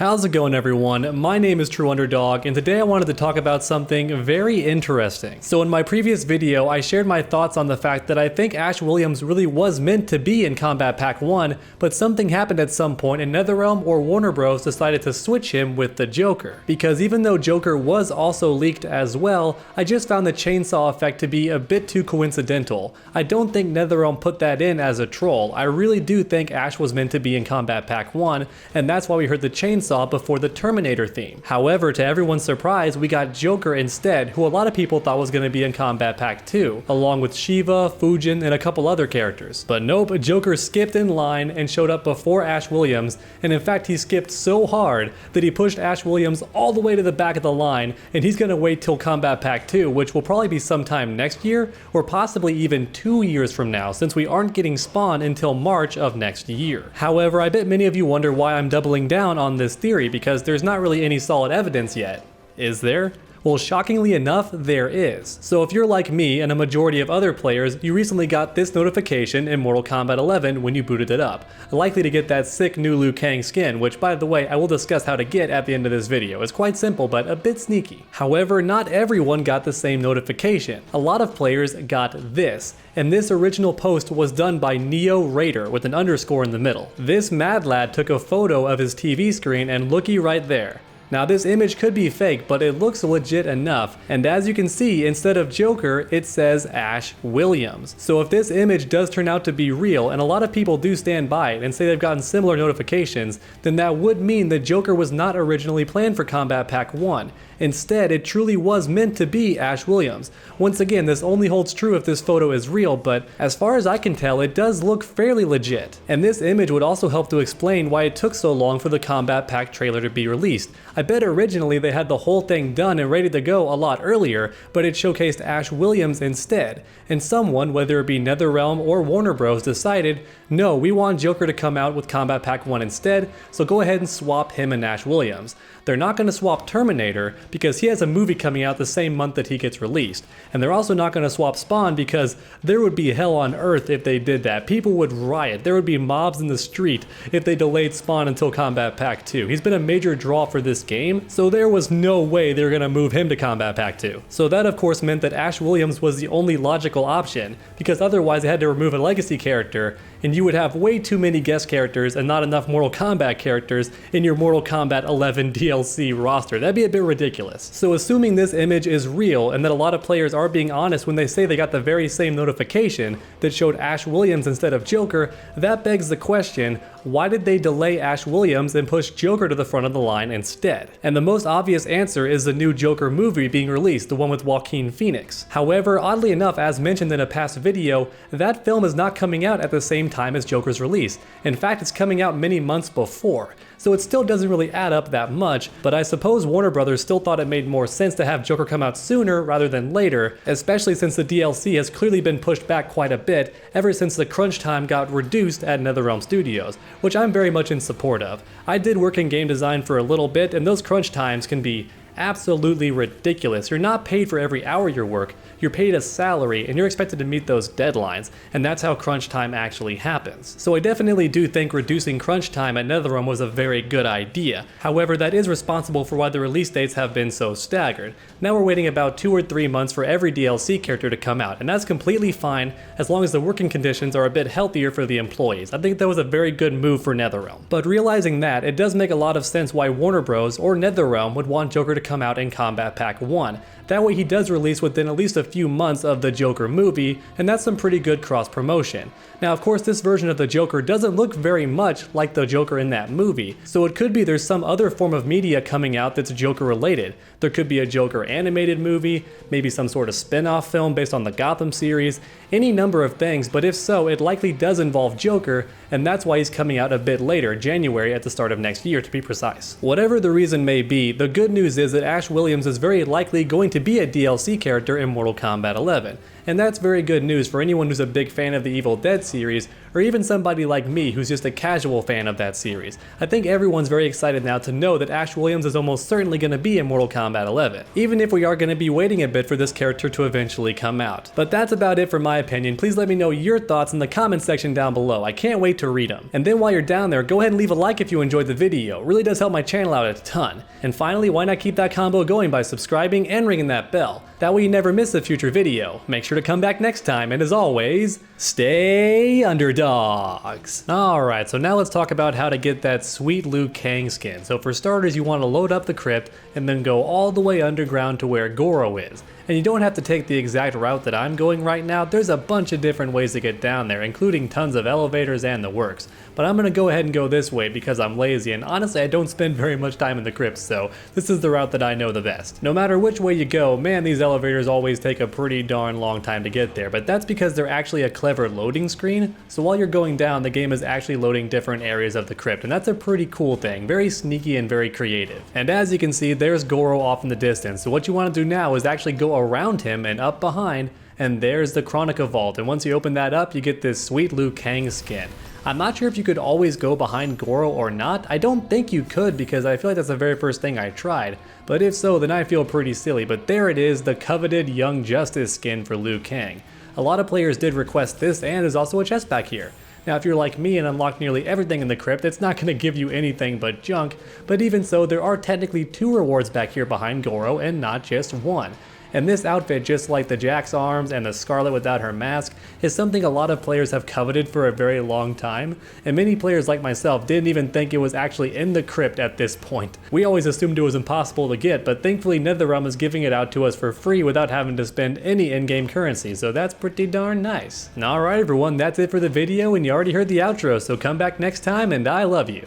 How's it going, everyone? My name is True Underdog, and today I wanted to talk about something very interesting. So in my previous video, I shared my thoughts on the fact that I think Ash Williams really was meant to be in Kombat Pack 1, but something happened at some point and NetherRealm or Warner Bros. Decided to switch him with the Joker. Because even though Joker was also leaked as well, I just found the chainsaw effect to be a bit too coincidental. I don't think NetherRealm put that in as a troll. I really do think Ash was meant to be in Kombat Pack 1, and that's why we heard the chainsaw before the Terminator theme. However, to everyone's surprise, we got Joker instead, who a lot of people thought was going to be in Kombat Pack 2, along with Shiva, Fujin, and a couple other characters. But nope, Joker skipped in line and showed up before Ash Williams, and in fact he skipped so hard that he pushed Ash Williams all the way to the back of the line, and he's going to wait till Kombat Pack 2, which will probably be sometime next year, or possibly even 2 years from now, since we aren't getting Spawn until March of next year. However, I bet many of you wonder why I'm doubling down on this theory, because there's not really any solid evidence yet. Is there? Well, shockingly enough, there is. So if you're like me and a majority of other players, you recently got this notification in Mortal Kombat 11 when you booted it up, likely to get that sick new Liu Kang skin, which by the way, I will discuss how to get at the end of this video. It's quite simple, but a bit sneaky. However, not everyone got the same notification. A lot of players got this, and this original post was done by Neo Raider with an underscore in the middle. This mad lad took a photo of his TV screen, and looky right there. Now this image could be fake, but it looks legit enough, and as you can see, instead of Joker, it says Ash Williams. So if this image does turn out to be real, and a lot of people do stand by it and say they've gotten similar notifications, then that would mean that Joker was not originally planned for Kombat Pack 1. Instead, it truly was meant to be Ash Williams. Once again, this only holds true if this photo is real, but as far as I can tell, it does look fairly legit. And this image would also help to explain why it took so long for the Kombat Pack trailer to be released. I bet originally they had the whole thing done and ready to go a lot earlier, but it showcased Ash Williams instead. And someone, whether it be NetherRealm or Warner Bros., decided, no, we want Joker to come out with Kombat Pack 1 instead, so go ahead and swap him and Ash Williams. They're not going to swap Terminator because he has a movie coming out the same month that he gets released. And they're also not going to swap Spawn because there would be hell on earth if they did that. People would riot. There would be mobs in the street if they delayed Spawn until Kombat Pack 2. He's been a major draw for this game, so there was no way they were going to move him to Kombat Pack 2. So that of course meant that Ash Williams was the only logical option, because otherwise they had to remove a legacy character, and you would have way too many guest characters and not enough Mortal Kombat characters in your Mortal Kombat 11 DLC roster. That'd be a bit ridiculous. So assuming this image is real and that a lot of players are being honest when they say they got the very same notification that showed Ash Williams instead of Joker, that begs the question, why did they delay Ash Williams and push Joker to the front of the line instead? And the most obvious answer is the new Joker movie being released, the one with Joaquin Phoenix. However, oddly enough, as mentioned in a past video, that film is not coming out at the same time as Joker's release. In fact, it's coming out many months before. So it still doesn't really add up that much, but I suppose Warner Bros. Still thought it made more sense to have Joker come out sooner rather than later, especially since the DLC has clearly been pushed back quite a bit ever since the crunch time got reduced at NetherRealm Studios, which I'm very much in support of. I did work in game design for a little bit, and those crunch times can be absolutely ridiculous. You're not paid for every hour you work, you're paid a salary and you're expected to meet those deadlines, and that's how crunch time actually happens. So I definitely do think reducing crunch time at NetherRealm was a very good idea. However, that is responsible for why the release dates have been so staggered. Now we're waiting about 2 or 3 months for every DLC character to come out, and that's completely fine as long as the working conditions are a bit healthier for the employees. I think that was a very good move for NetherRealm. But realizing that, it does make a lot of sense why Warner Bros. Or NetherRealm would want Joker to come out in Kombat Pack 1. That way he does release within at least a few months of the Joker movie, and that's some pretty good cross-promotion. Now of course this version of the Joker doesn't look very much like the Joker in that movie, so it could be there's some other form of media coming out that's Joker related. There could be a Joker animated movie, maybe some sort of spin-off film based on the Gotham series, any number of things, but if so, it likely does involve Joker, and that's why he's coming out a bit later, January at the start of next year to be precise. Whatever the reason may be, the good news is that Ash Williams is very likely going to be a DLC character in Mortal Kombat 11. And that's very good news for anyone who's a big fan of the Evil Dead series, or even somebody like me who's just a casual fan of that series. I think everyone's very excited now to know that Ash Williams is almost certainly going to be in Mortal Kombat 11, even if we are going to be waiting a bit for this character to eventually come out. But that's about it for my opinion. Please let me know your thoughts in the comment section down below. I can't wait to read them. And then while you're down there, go ahead and leave a like if you enjoyed the video. It really does help my channel out a ton. And finally, why not keep that combo going by subscribing and ringing that bell? That way you never miss a future video. Make sure to come back next time, and as always, stay underdogs. Alright, so now let's talk about how to get that sweet Liu Kang skin. So for starters, you want to load up the crypt and then go all the way underground to where Goro is. And you don't have to take the exact route that I'm going right now. There's a bunch of different ways to get down there, including tons of elevators and the works. But I'm going to go ahead and go this way because I'm lazy, and honestly I don't spend very much time in the crypts, so this is the route that I know the best. No matter which way you go, man, these elevators always take a pretty darn long time to get there, but that's because they're actually a clever loading screen. So while you're going down, the game is actually loading different areas of the crypt, and that's a pretty cool thing, very sneaky and very creative. And as you can see, there's Goro off in the distance, so what you want to do now is actually go around him and up behind, and there's the Chronica Vault, and once you open that up, you get this sweet Liu Kang skin. I'm not sure if you could always go behind Goro or not. I don't think you could because I feel like that's the very first thing I tried, but if so, then I feel pretty silly. But there it is, the coveted Young Justice skin for Liu Kang. A lot of players did request this, and there's also a chest back here. Now if you're like me and unlock nearly everything in the crypt, it's not going to give you anything but junk, but even so, there are technically 2 rewards back here behind Goro and not just 1. And this outfit, just like the Jack's arms and the Scarlet without her mask, is something a lot of players have coveted for a very long time, and many players like myself didn't even think it was actually in the crypt at this point. We always assumed it was impossible to get, but thankfully NetherRealm is giving it out to us for free without having to spend any in-game currency, so that's pretty darn nice. Alright everyone, that's it for the video, and you already heard the outro, so come back next time, and I love you.